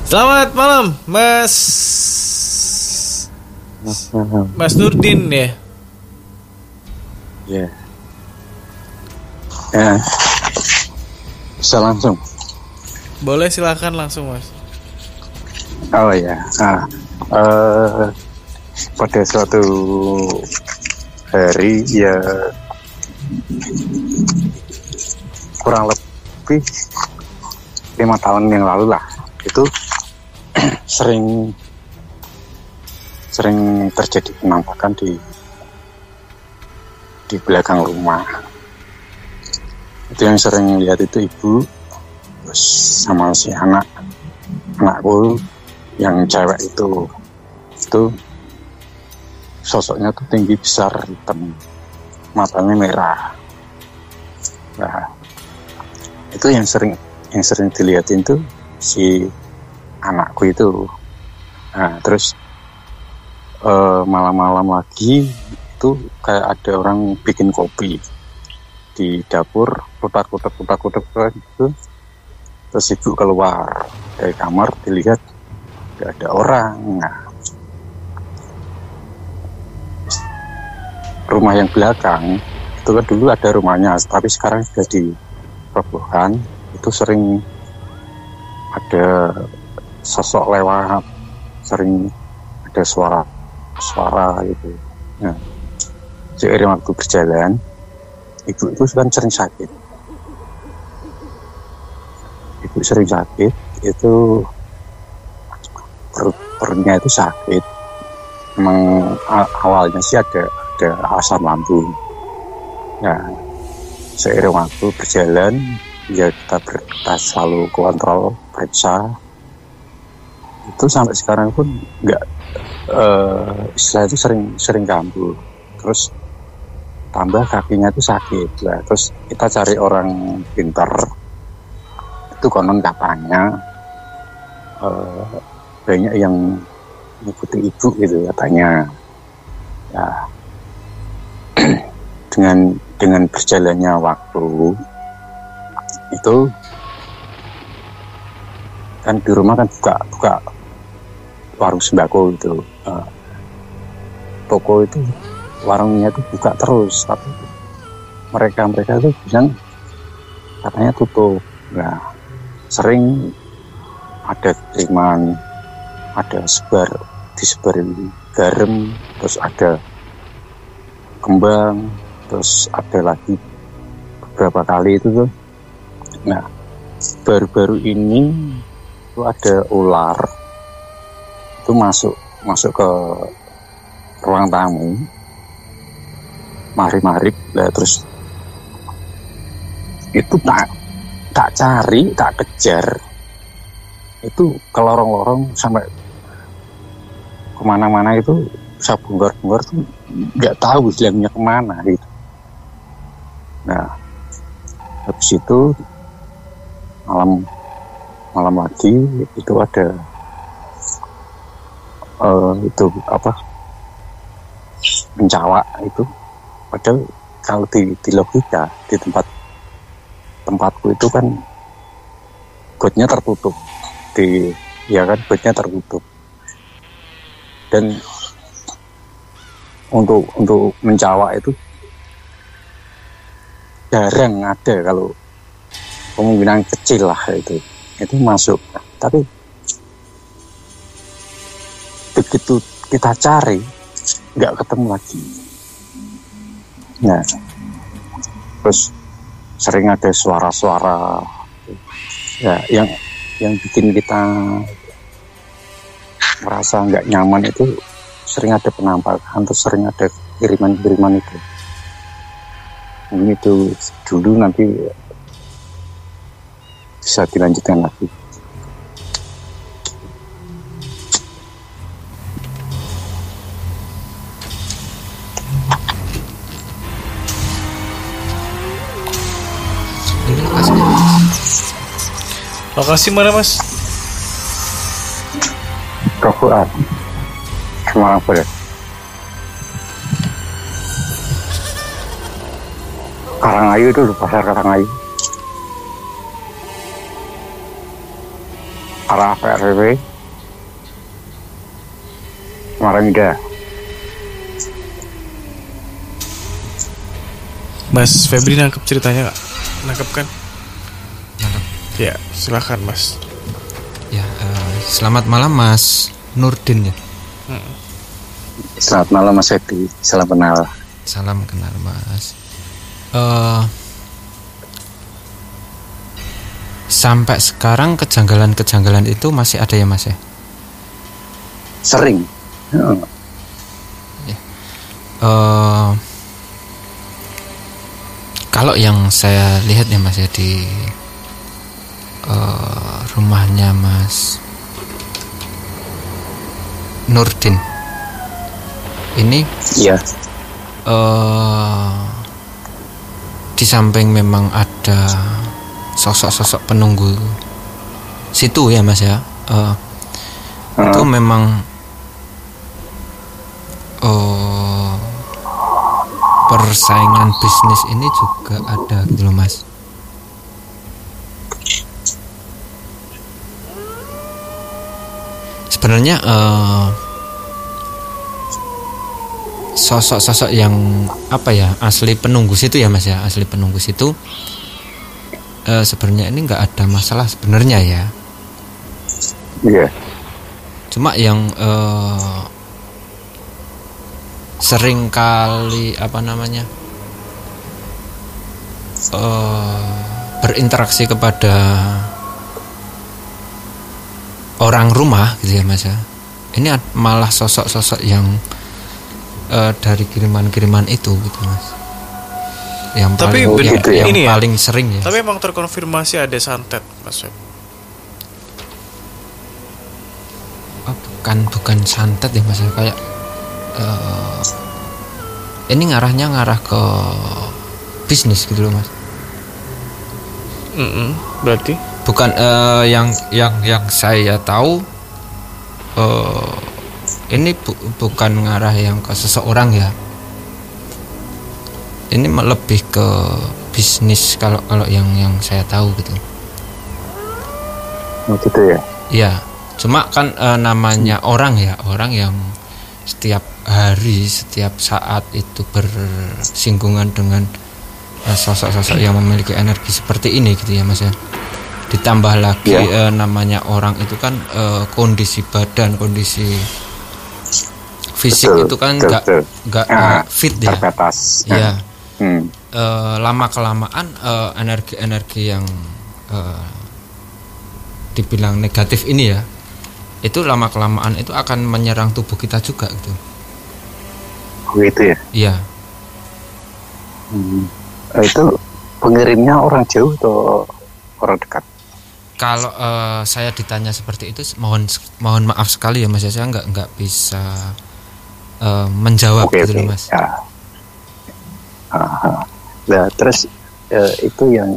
Selamat malam, Mas Nurdin ya. Ya. Ya. Bisa langsung. Boleh, silakan langsung, Mas. Oh ya. Pada suatu hari ya kurang lebih 5 tahun yang lalu lah, itu sering terjadi penampakan di belakang rumah. Itu yang sering lihat itu ibu terus sama si anakku yang cewek itu sosoknya tuh tinggi, besar, hitam, matanya merah. Nah, itu yang sering dilihatin tuh si anakku itu. Nah, terus malam-malam lagi itu kayak ada orang bikin kopi di dapur, kutak-kutak gitu. Terus ibu keluar dari kamar, dilihat gak ada orang. Nah, rumah yang belakang itu kan dulu ada rumahnya, tapi sekarang sudah dirobohkan. Itu sering ada sosok lewat, sering ada suara gitu. Nah, seiring waktu berjalan, ibu itu kan sering sakit. Itu perutnya itu sakit. Memang awalnya sih ada asam lambung. Nah, seiring waktu berjalan, ya kita selalu kontrol, periksa. Itu sampai sekarang pun nggak, istilah itu sering kambuh. Terus tambah kakinya itu sakit lah. Terus kita cari orang pintar, itu konon katanya banyak yang mengikuti ibu gitu katanya. Ya, dengan berjalannya waktu itu kan di rumah kan buka warung sembako itu, toko itu, warungnya itu buka terus, tapi mereka itu bilang katanya tutup. Nah, sering ada kiriman, ada disebarin garam, terus ada kembang, terus ada lagi beberapa kali itu tuh. Nah, baru-baru ini itu ada ular itu masuk ke ruang tamu maghrib lah. Terus itu tak cari, tak kejar, itu ke lorong-lorong sampai kemana-mana. Itu saya bongkar tuh nggak tahu hilangnya kemana gitu. Nah, habis itu malam lagi itu ada itu apa, mencawak itu. Padahal kalau di logika di tempatku itu kan gotnya tertutup, gotnya tertutup, dan untuk mencawak itu jarang ada, kalau kemungkinan kecil lah itu masuk. Tapi begitu kita cari nggak ketemu lagi. Nah, terus sering ada suara-suara ya yang bikin kita merasa nggak nyaman. Itu sering ada penampakan, terus sering ada kiriman itu. Ini itu dulu, nanti bisa dilanjutkan lagi. Lokasi mana, Mas? Rokokan Semarang Barat. Karangayu itu, pasar Karangayu. arah PRW Samarinda. Mas Febri nangkep ceritanya nggak? Nangkep kan? Nangkep. Ya, silakan Mas. Ya, selamat malam Mas Nurdin ya. Selamat malam Mas Edi, salam kenal. Salam kenal Mas. Sampai sekarang kejanggalan-kejanggalan itu masih ada ya Mas ya? Sering. Kalau yang saya lihat ya Mas ya di rumahnya Mas Nurdin ini, Iya. di samping memang ada sosok-sosok penunggu situ ya Mas ya, itu memang persaingan bisnis ini juga ada gitu loh Mas. Sebenarnya sosok-sosok yang apa ya, asli penunggu situ ya Mas ya, asli penunggu situ sebenarnya ini nggak ada masalah sebenarnya ya. Iya. Cuma yang sering kali apa namanya berinteraksi kepada orang rumah gitu ya Mas ya. Ini malah sosok-sosok yang dari kiriman-kiriman itu gitu Mas. Yang Tapi paling, yang ini paling sering ya. Tapi emang terkonfirmasi ada santet Mas Feb. Bukan santet ya Mas, kayak ini ngarah ke bisnis gitu loh Mas. Berarti Bukan yang saya tahu ini bukan ngarah yang ke seseorang ya. Ini lebih ke bisnis kalau yang saya tahu gitu. Gitu ya. Iya, cuma kan namanya orang ya, orang yang setiap hari, setiap saat itu bersinggungan dengan sosok-sosok yang memiliki energi seperti ini gitu ya Mas ya. Ditambah lagi namanya orang itu kan kondisi badan, kondisi fisik itu kan nggak fit ya. Terbatas. Iya. Lama kelamaan energi yang dibilang negatif ini ya, itu lama kelamaan itu akan menyerang tubuh kita juga gitu. Gitu ya. Iya. Itu pengirimnya orang jauh atau orang dekat? Kalau saya ditanya seperti itu, mohon maaf sekali ya Mas, saya nggak bisa menjawab gitu loh Mas. Ya. Nah, terus itu yang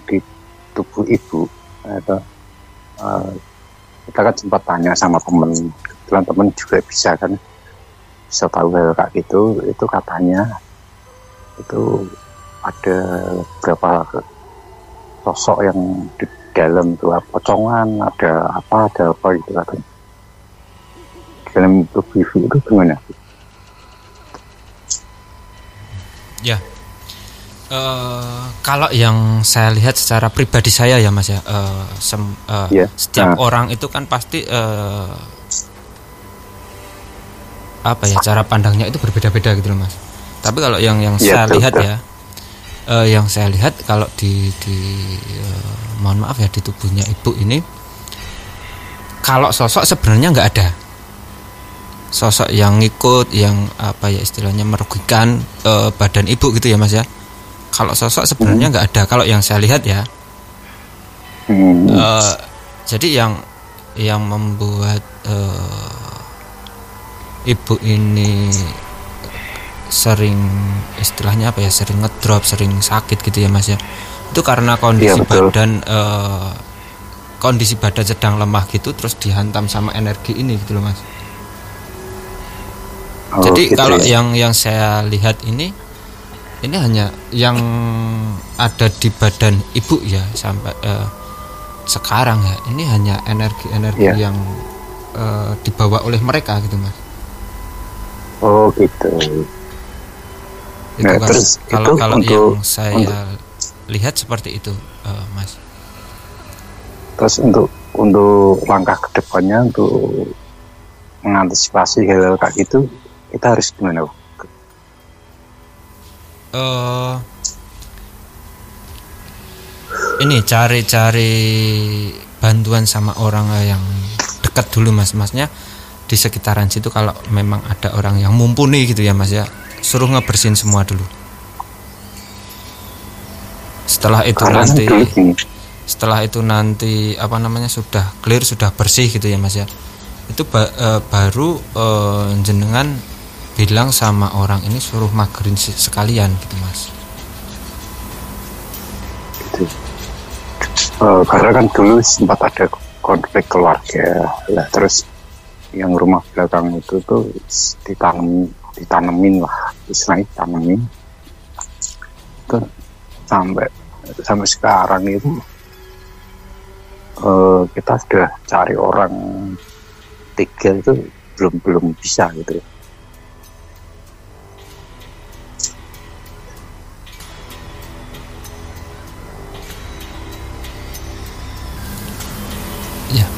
di tubuh ibu atau kita kan sempat tanya sama teman juga bisa tahu kayak gitu. Itu katanya itu ada berapa sosok yang di dalam tuh, pocongan, ada apa gitu katanya. Dalam tubuh ibu itu gimana? Ya, kalau yang saya lihat secara pribadi saya ya Mas ya, setiap orang itu kan pasti apa ya, cara pandangnya itu berbeda-beda gitu loh Mas. Tapi kalau yang saya lihat ya, yang saya lihat kalau di mohon maaf ya, di tubuhnya ibu ini, kalau sosok sebenarnya nggak ada. Sosok yang ngikut, yang apa ya istilahnya merugikan badan ibu gitu ya Mas ya. Kalau sosok sebenarnya nggak ada kalau yang saya lihat ya. Jadi yang membuat ibu ini sering istilahnya apa ya, sering ngedrop, sering sakit gitu ya Mas ya. Itu karena kondisi badan sedang lemah gitu, terus dihantam sama energi ini gitu loh Mas. Jadi gitu kalau ya. yang saya lihat ini hanya yang ada di badan ibu ya, sampai sekarang ya, ini hanya energi-energi yang dibawa oleh mereka gitu Mas. Oh gitu. Itu Nah, terus kalau itu yang saya lihat seperti itu, Mas. Terus untuk langkah kedepannya untuk mengantisipasi hal-hal kayak gitu, kita harus gimana? Ini cari bantuan sama orang yang dekat dulu Mas. Masnya di sekitaran situ kalau memang ada orang yang mumpuni gitu ya Mas ya, suruh ngebersihin semua dulu. Setelah itu nanti apa namanya sudah clear, sudah bersih gitu ya Mas ya, itu baru jenengan bilang sama orang ini suruh magerin sekalian gitu Mas. Gitu. Karena kan dulu sempat ada konflik keluarga lah, terus yang rumah belakang itu tuh ditanemin lah, istilahnya ditanemin tuh sampai sekarang itu kita sudah cari orang 3 itu belum bisa gitu. Ya,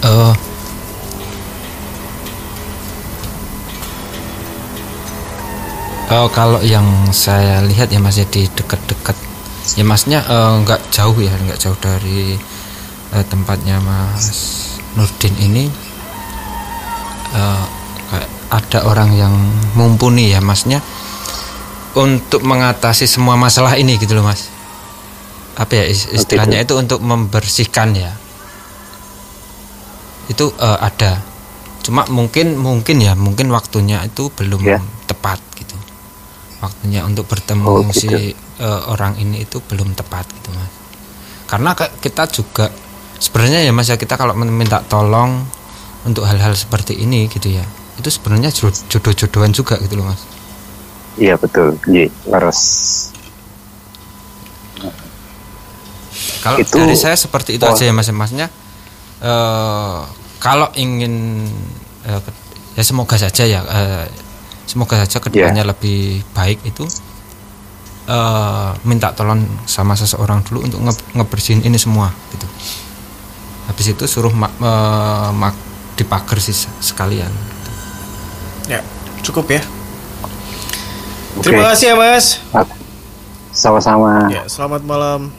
kalau yang saya lihat ya Mas ya di dekat-dekat ya Masnya nggak jauh dari tempatnya Mas Nurdin ini, kayak ada orang yang mumpuni ya Masnya untuk mengatasi semua masalah ini gitu loh Mas. Apa ya istilahnya itu untuk membersihkan ya. Itu ada, cuma mungkin waktunya itu belum tepat gitu, waktunya untuk bertemu orang ini itu belum tepat gitu Mas. Karena kita juga sebenarnya ya Mas ya, kita kalau minta tolong untuk hal-hal seperti ini gitu ya, itu sebenarnya jodoh-jodohan juga gitu loh Mas. Iya betul, iya harus. Kalau dari saya seperti itu aja ya Mas. Masnya kalau ingin ya semoga saja kedepannya lebih baik itu minta tolong sama seseorang dulu untuk ngebersihin ini semua gitu. Habis itu suruh dipagar sih sekalian gitu. Ya cukup ya. Terima kasih ya Mas. Sama-sama. Ya, selamat malam.